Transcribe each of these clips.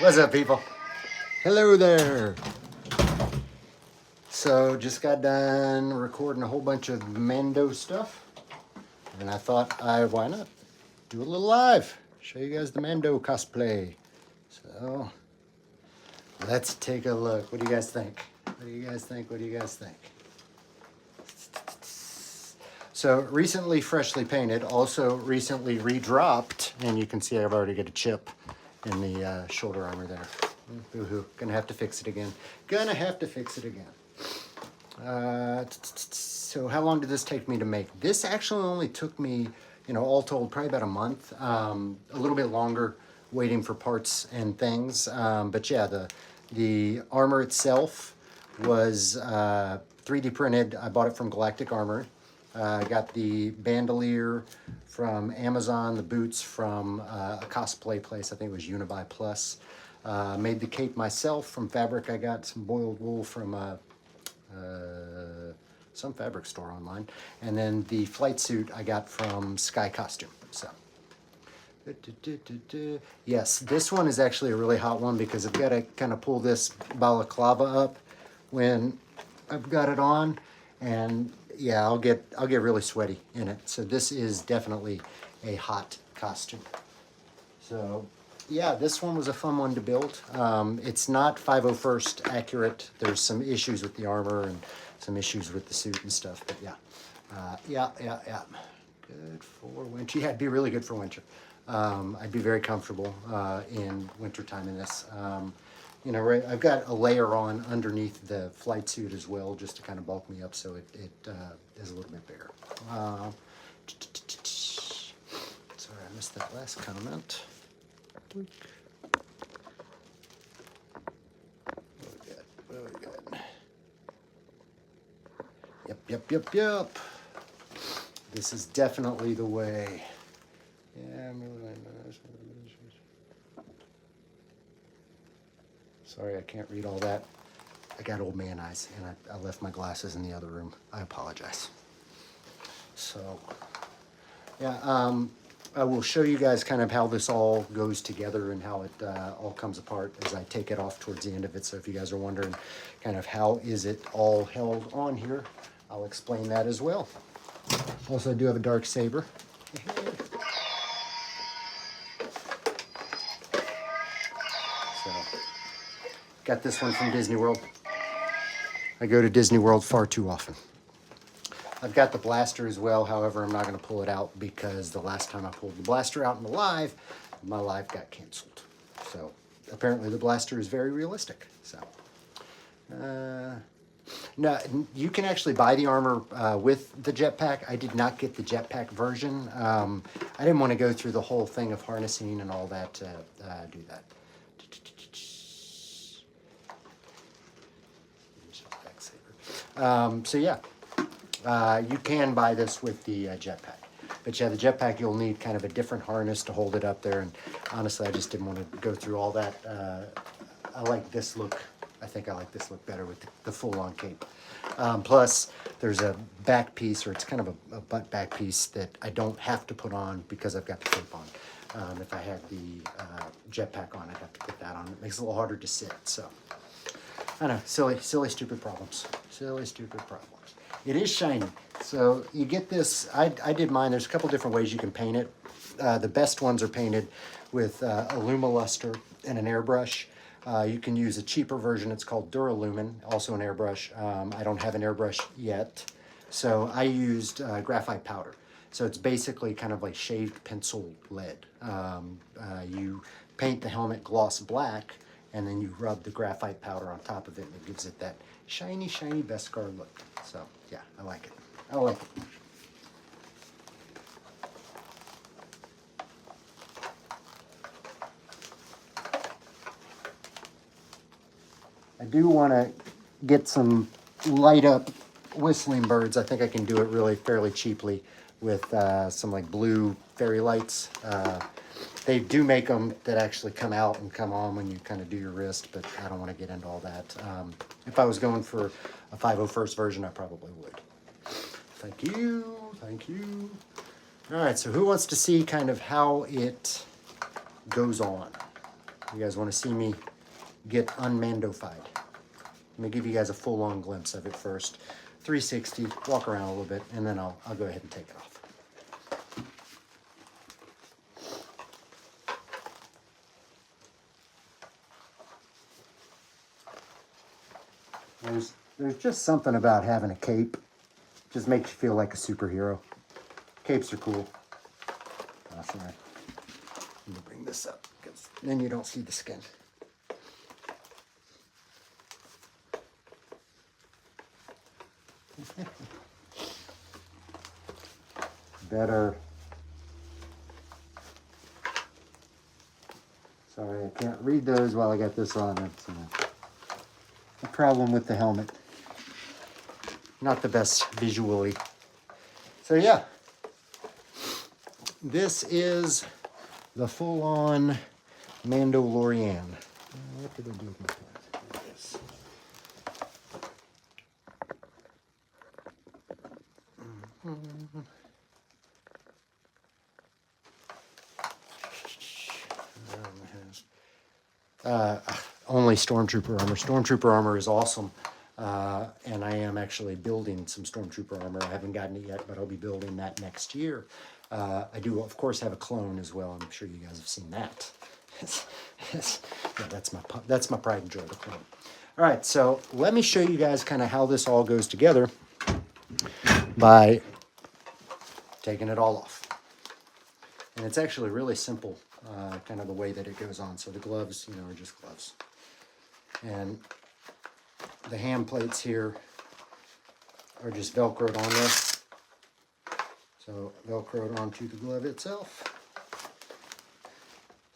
What's up, people? Hello there. So, just got done recording a whole bunch of Mando stuff, and I thought, why not do a little live? Show you guys the Mando cosplay. So, let's take a look. What do you guys think? What do you guys think? What do you guys think? So, recently freshly painted, also recently redropped, and you can see I've already got a chip in the shoulder armor there. Boo-hoo. Gonna have to fix it again. Gonna have to fix it again. So how long did this take me to make? This actually only took me, all told, probably about a month. A little bit longer waiting for parts and things. But yeah, the armor itself was 3D printed. I bought it from Galactic Armor. I got the bandolier from Amazon, the boots from a cosplay place. I think it was Unibuy Plus. Made the cape myself from fabric. I got some boiled wool from some fabric store online. And then the flight suit I got from Sky Costume. So, yes, this one is actually a really hot one because I've got to kind of pull this balaclava up when I've got it on, and yeah, I'll get really sweaty in it. So this is definitely a hot costume. So yeah, this one was a fun one to build. It's not 501st accurate. There's some issues with the armor and some issues with the suit and stuff. But yeah, good for winter. Yeah, it'd be really good for winter. I'd be very comfortable in wintertime in this. Right, I've got a layer on underneath the flight suit as well, just to kind of bulk me up so it is a little bit bigger. Sorry, I missed that last comment. What do we got? Yep. This is definitely the way. Yeah, sorry, I can't read all that. I got old man eyes, and I left my glasses in the other room. I apologize. So, yeah, I will show you guys kind of how this all goes together and how it all comes apart as I take it off towards the end of it. So if you guys are wondering kind of how is it all held on here, I'll explain that as well. Also, I do have a dark saber. So, got this one from Disney World. I go to Disney World far too often. I've got the blaster as well, however, I'm not going to pull it out because the last time I pulled the blaster out in the live, my live got canceled. So apparently the blaster is very realistic. So no, you can actually buy the armor with the jetpack. I did not get the jetpack version. I didn't want to go through the whole thing of harnessing and all that to do that. So yeah. You can buy this with the jetpack. But yeah, the jetpack, you'll need kind of a different harness to hold it up there. And honestly, I just didn't want to go through all that. I like this look. I think I like this look better with the full-on cape. Plus, there's a back piece, or it's kind of a butt back piece that I don't have to put on because I've got the cape on. If I had the jetpack on, I'd have to put that on. It makes it a little harder to sit. So, I know, silly, stupid problems. Silly, stupid problems. It is shiny. So you get this, I did mine. There's a couple different ways you can paint it. The best ones are painted with Alumoluster and an airbrush. You can use a cheaper version. It's called Duralumin, also an airbrush. I don't have an airbrush yet. So I used graphite powder. So it's basically kind of like shaved pencil lead. You paint the helmet gloss black, and then you rub the graphite powder on top of it, and it gives it that shiny Beskar look. So yeah, I like it. I do want to get some light up whistling birds. I think I can do it really fairly cheaply with some like blue fairy lights. They do make them that actually come out and come on when you kind of do your wrist, but I don't want to get into all that. If I was going for a 501st version, I probably would. Thank you. All right, so who wants to see kind of how it goes on? You guys want to see me get unmandofied? Let me give you guys a full-on glimpse of it first. 360, walk around a little bit, and then I'll go ahead and take it off. There's just something about having a cape. Just makes you feel like a superhero. Capes are cool. Oh, sorry. Let me bring this up, because then you don't see the skin. Better. Sorry, I can't read those while I got this on. That's a problem with the helmet. Not the best visually. So yeah, this is the full-on Mandalorian. What did I do with my plans? There it is. Only Stormtrooper armor. Stormtrooper armor is awesome. And I am actually building some Stormtrooper armor. I haven't gotten it yet, but I'll be building that next year. I do, of course, have a clone as well. I'm sure you guys have seen that. Yeah, that's my pride and joy, the clone. All right, so let me show you guys kind of how this all goes together by taking it all off. And it's actually really simple, kind of the way that it goes on. So the gloves, you know, are just gloves. And the hand plates here are just Velcroed on there. So Velcroed onto the glove itself.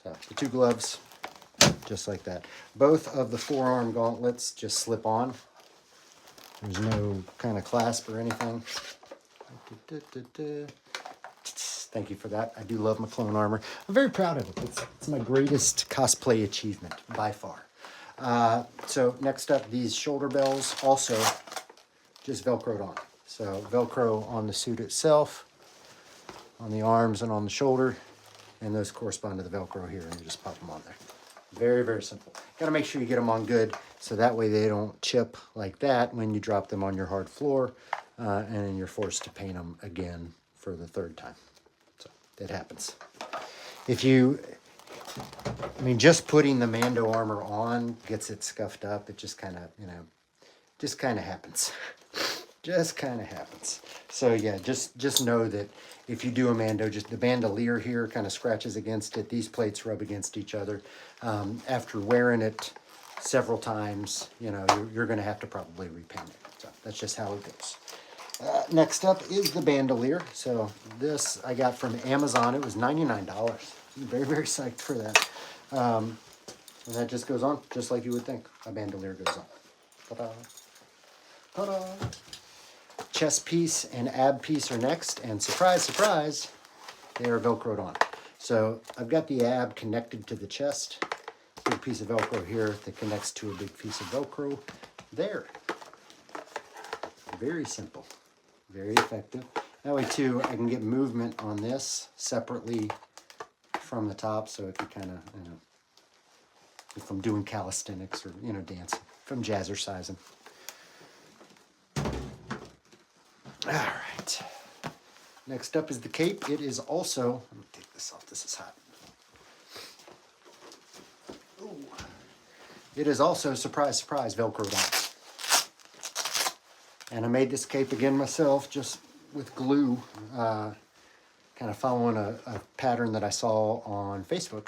So the two gloves, just like that. Both of the forearm gauntlets just slip on. There's no kind of clasp or anything. Thank you for that. I do love my clone armor. I'm very proud of it. It's my greatest cosplay achievement by far. So next up, these shoulder bells also just Velcroed on. So Velcro on the suit itself, on the arms and on the shoulder, and those correspond to the Velcro here, and you just pop them on there. Very, very simple. Got to make sure you get them on good, so that way they don't chip like that when you drop them on your hard floor, and then you're forced to paint them again for the third time. So that happens. Just putting the Mando armor on gets it scuffed up. It just kind of, just kind of happens. Just kind of happens. So yeah, just know that if you do a Mando, just the bandolier here kind of scratches against it. These plates rub against each other. After wearing it several times, you're going to have to probably repaint it. So that's just how it goes. Next up is the bandolier. So this I got from Amazon. It was $99. Very, very psyched for that. And that just goes on, just like you would think a bandolier goes on. Ta-da. Ta-da. Chest piece and ab piece are next, and surprise, surprise, they are Velcroed on. So I've got the ab connected to the chest. Big piece of Velcro here that connects to a big piece of Velcro there. Very simple, very effective. That way too, I can get movement on this separately from the top, so if you kind of, if I'm doing calisthenics or, dancing, if I'm jazzercising. All right. Next up is the cape. It is also, let me take this off, this is hot. Ooh. It is also, surprise, surprise, Velcroed on. And I made this cape again myself, just with glue, kind of following a pattern that I saw on Facebook.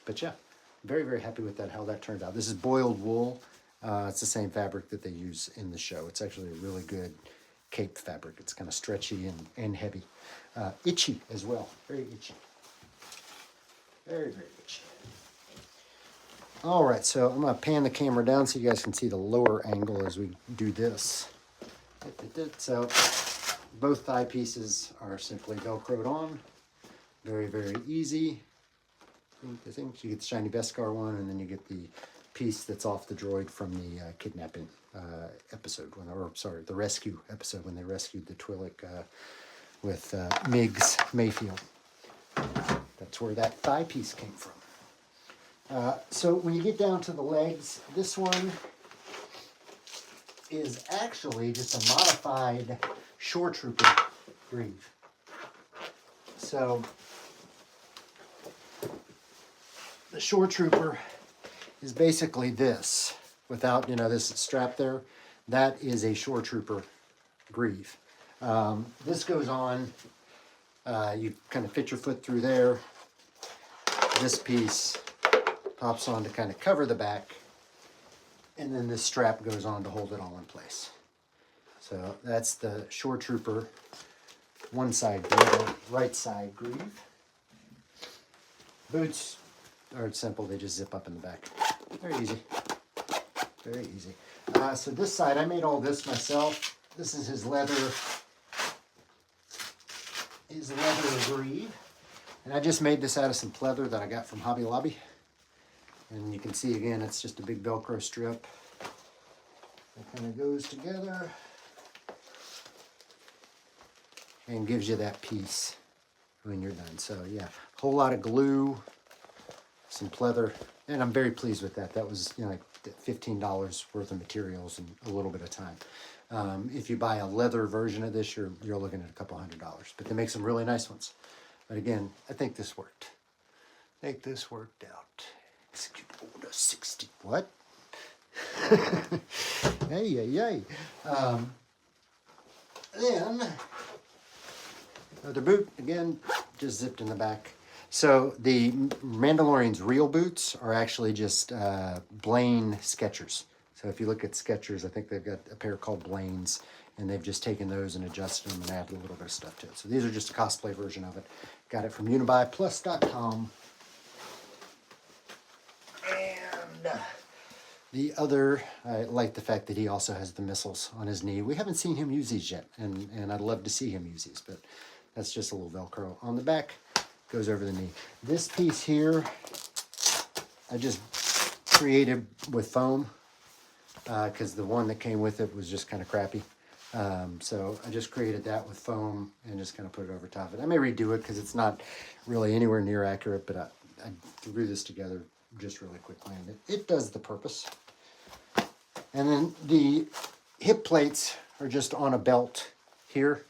But yeah, very, very happy with that, how that turned out. This is boiled wool. It's the same fabric that they use in the show. It's actually a really good cape fabric. It's kind of stretchy and heavy. Itchy as well. Very itchy. Very, very itchy. All right, so I'm going to pan the camera down so you guys can see the lower angle as we do this. So both thigh pieces are simply Velcroed on. Very, very easy. I think you get the shiny Beskar one, and then you get the piece that's off the droid from the kidnapping episode, the rescue episode when they rescued the Twi'lek with Miggs Mayfield. That's where that thigh piece came from. So when you get down to the legs, this one is actually just a modified Shore Trooper greave. So the Shore Trooper is basically this, without, this strap there. That is a Shore Trooper greave. This goes on, you kind of fit your foot through there. This piece pops on to kind of cover the back, and then this strap goes on to hold it all in place. So that's the Shore Trooper one side greave, right side greave. Boots are simple, they just zip up in the back. Very easy. Very easy. So this side, I made all this myself. This is his leather greave. And I just made this out of some pleather that I got from Hobby Lobby. And you can see again, it's just a big Velcro strip. That kind of goes together and gives you that piece when you're done. So yeah, a whole lot of glue, some pleather, and I'm very pleased with that. That was like $15 worth of materials and a little bit of time. If you buy a leather version of this, you're looking at a couple $100, but they make some really nice ones. But again, I think this worked. I think this worked out. Execute order 60. What? Hey. Then the boot again, just zipped in the back. So the Mandalorian's real boots are actually just Blaine Skechers. So if you look at Skechers, I think they've got a pair called Blaine's, and they've just taken those and adjusted them and added a little bit of stuff to it. So these are just a cosplay version of it. Got it from unibuyplus.com. And the other, I like the fact that he also has the missiles on his knee. We haven't seen him use these yet, and I'd love to see him use these, but that's just a little Velcro on the back. Goes over the knee. This piece here, I just created with foam because the one that came with it was just kind of crappy. So I just created that with foam and just kind of put it over top of it. I may redo it because it's not really anywhere near accurate, but I threw this together just really quickly, and it does the purpose. And then the hip plates are just on a belt here,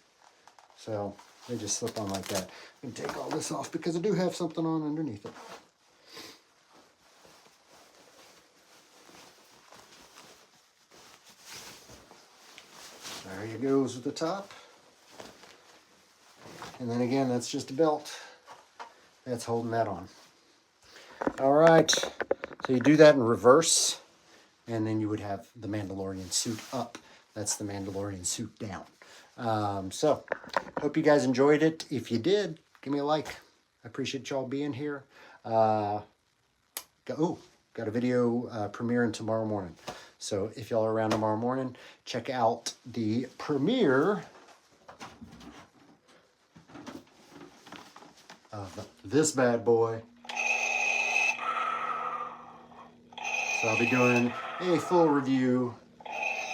so they just slip on like that. I'm gonna take all this off because I do have something on underneath it. There you goes with the top. And then again, that's just a belt that's holding that on. All right, so you do that in reverse, and then you would have the Mandalorian suit up. That's the Mandalorian suit down. So, hope you guys enjoyed it. If you did, give me a like. I appreciate y'all being here. Got a video premiering tomorrow morning. So if y'all are around tomorrow morning, check out the premiere of this bad boy. So I'll be doing a full review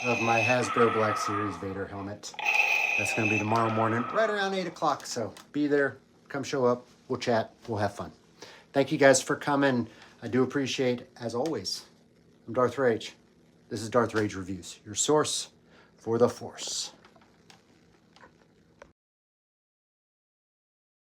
of my Hasbro Black Series Vader helmet. That's going to be tomorrow morning, right around 8 o'clock. So be there, come show up, we'll chat, we'll have fun. Thank you guys for coming. I do appreciate, as always, I'm Darth Rage. This is Darth Rage Reviews, your source for the Force.